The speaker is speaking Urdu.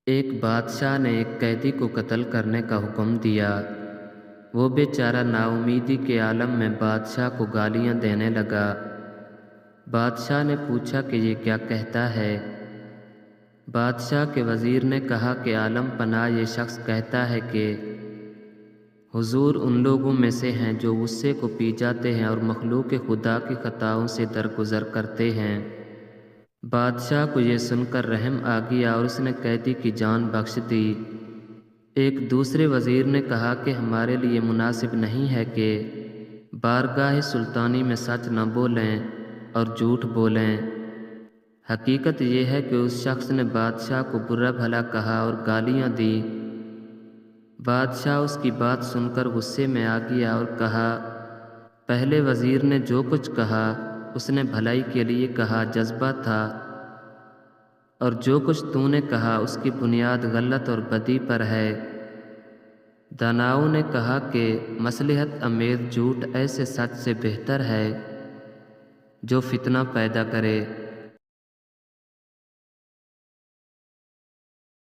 ایک بادشاہ نے ایک قیدی کو قتل کرنے کا حکم دیا۔ وہ بیچارہ ناامیدی کے عالم میں بادشاہ کو گالیاں دینے لگا۔ بادشاہ نے پوچھا کہ یہ کیا کہتا ہے؟ بادشاہ کے وزیر نے کہا کہ عالم پناہ یہ شخص کہتا ہے کہ حضور ان لوگوں میں سے ہیں جو غصے کو پی جاتے ہیں اور مخلوق خدا کی خطاؤں سے درگزر کرتے ہیں۔ بادشاہ کو یہ سن کر رحم آ گیا اور اس نے قیدی کی جان بخش دی۔ ایک دوسرے وزیر نے کہا کہ ہمارے لیے مناسب نہیں ہے کہ بارگاہ سلطانی میں سچ نہ بولیں اور جھوٹ بولیں۔ حقیقت یہ ہے کہ اس شخص نے بادشاہ کو برا بھلا کہا اور گالیاں دی۔ بادشاہ اس کی بات سن کر غصے میں آ گیا اور کہا، پہلے وزیر نے جو کچھ کہا اس نے بھلائی کے لیے کہا، جذبہ تھا، اور جو کچھ تو نے کہا اس کی بنیاد غلط اور بدی پر ہے۔ داناؤں نے کہا کہ مصلحت آمیز جھوٹ ایسے سچ سے بہتر ہے جو فتنہ پیدا کرے۔